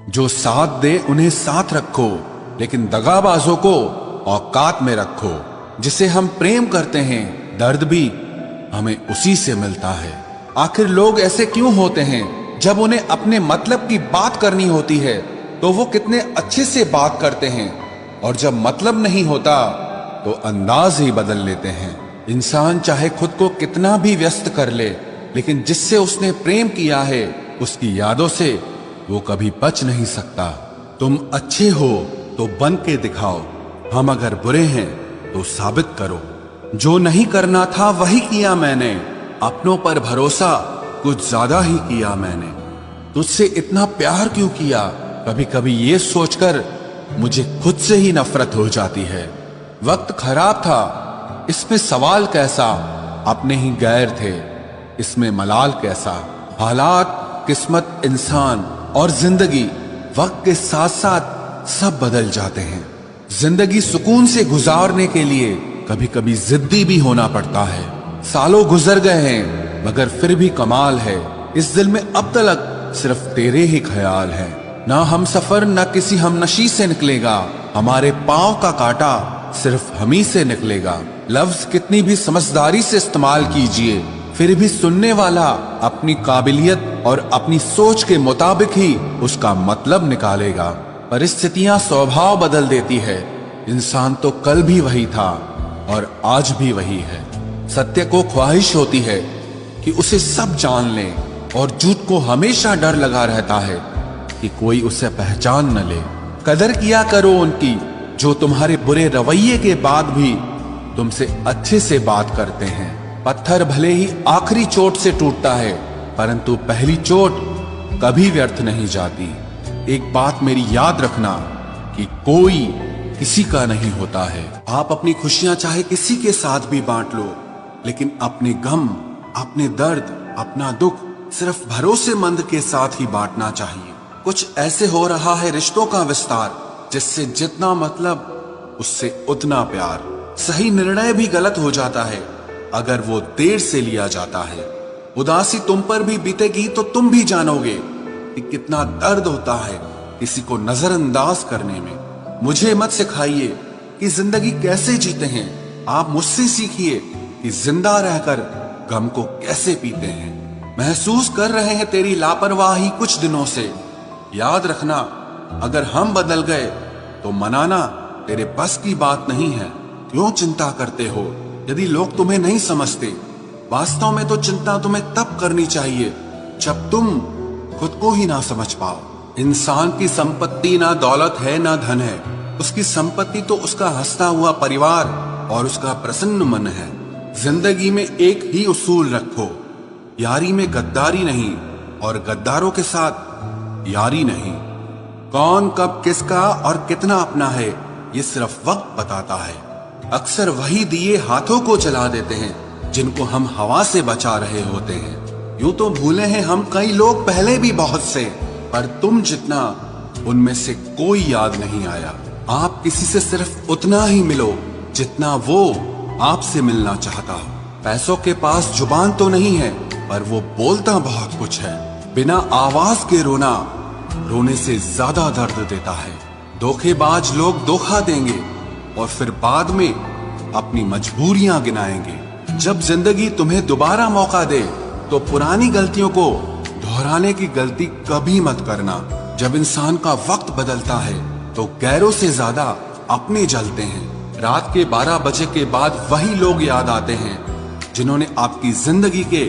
जो साथ दे उन्हें साथ रखो, लेकिन दगाबाजों को औकात में रखो। जिसे हम प्रेम करते हैं दर्द भी हमें उसी से मिलता है। आखिर लोग ऐसे क्यों होते हैं? जब उन्हें अपने मतलब की बात करनी होती है तो वो कितने अच्छे से बात करते हैं, और जब मतलब नहीं होता तो अंदाज ही बदल लेते हैं। इंसान चाहे खुद को कितना भी व्यस्त कर ले, लेकिन जिससे उसने प्रेम किया है उसकी यादों से वो कभी बच नहीं सकता। तुम अच्छे हो तो बन के दिखाओ, हम अगर बुरे हैं तो साबित करो। जो नहीं करना था वही किया मैंने, अपनों पर भरोसा कुछ ज्यादा ही किया मैंने। तुझसे इतना प्यार क्यों किया, कभी कभी ये सोचकर मुझे खुद से ही नफरत हो जाती है। वक्त खराब था, इसमें सवाल कैसा, अपने ही गैर थे, इसमें मलाल कैसा। हालात, किस्मत, इंसान और जिंदगी वक्त के साथ साथ सब बदल जाते हैं। जिंदगी सुकून से गुजारने के लिए कभी कभी जिद्दी भी होना पड़ता है। सालों गुजर गए हैं मगर फिर भी कमाल है, इस दिल में अब तक सिर्फ तेरे ही ख्याल है। ना हम सफर ना किसी हमनशी से निकलेगा, हमारे पांव का कांटा सिर्फ हम ही से निकलेगा। लफ्ज कितनी भी समझदारी से इस्तेमाल कीजिए, फिर भी सुनने वाला अपनी काबिलियत और अपनी सोच के मुताबिक ही उसका मतलब निकालेगा। परिस्थितियां स्वभाव बदल देती है, इंसान तो कल भी वही था और आज भी वही है। सत्य को ख्वाहिश होती है कि उसे सब जान लें, और झूठ को हमेशा डर लगा रहता है कि कोई उसे पहचान न ले। कदर किया करो उनकी जो तुम्हारे बुरे रवैये के बाद भी तुमसे अच्छे से बात करते हैं। पत्थर भले ही आखिरी चोट से टूटता है, परंतु पहली चोट कभी व्यर्थ नहीं जाती। एक बात मेरी याद रखना कि कोई किसी का नहीं होता है। आप अपनी खुशियां चाहे किसी के साथ भी बांट लो, लेकिन अपने गम, अपने दर्द, अपना दुख सिर्फ भरोसेमंद के साथ ही बांटना चाहिए। कुछ ऐसे हो रहा है रिश्तों का विस्तार, जिससे जितना मतलब उससे उतना प्यार। सही निर्णय भी गलत हो जाता है अगर वो देर से लिया जाता है। उदासी तुम पर भी बीतेगी तो तुम भी जानोगे कि कितना दर्द होता है किसी को नजरअंदाज करने में। मुझे मत सिखाइए कि जिंदगी कैसे जीते हैं, आप मुझसे सीखिए कि जिंदा रहकर गम को कैसे पीते हैं। महसूस कर रहे हैं तेरी लापरवाही कुछ दिनों से, याद रखना अगर हम बदल गए तो मनाना तेरे बस की बात नहीं है। क्यों चिंता करते हो यदि लोग तुम्हें नहीं समझते? वास्तव में तो चिंता तुम्हें तब करनी चाहिए जब तुम खुद को ही ना समझ पाओ। इंसान की संपत्ति ना दौलत है ना धन है, उसकी संपत्ति तो उसका हंसता हुआ परिवार और उसका प्रसन्न मन है। जिंदगी में एक ही उसूल रखो, यारी में गद्दारी नहीं और गद्दारों के साथ यारी नहीं। कौन कब किसका और कितना अपना है ये सिर्फ वक्त बताता है। अक्सर वही दिए हाथों को जला देते हैं जिनको हम हवा से बचा रहे होते हैं। यूं तो भूले हैं हम कई लोग पहले भी बहुत से, पर तुम जितना उनमें से कोई याद नहीं आया। आप किसी से सिर्फ उतना ही मिलो जितना वो आपसे मिलना चाहता हो। पैसों के पास जुबान तो नहीं है, पर वो बोलता बहुत कुछ है। बिना आवाज के रोना रोने से ज्यादा दर्द देता है। धोखेबाज लोग धोखा देंगे और फिर बाद में अपनी मजबूरियां गिनाएंगे। जब जिंदगी तुम्हें दोबारा मौका दे तो पुरानी गलतियों को दोहराने की गलती कभी मत करना। जब इंसान का वक्त बदलता है तो गैरों से ज्यादा अपने जलते हैं। रात के 12 बजे के बाद वही लोग याद आते हैं जिन्होंने आपकी जिंदगी के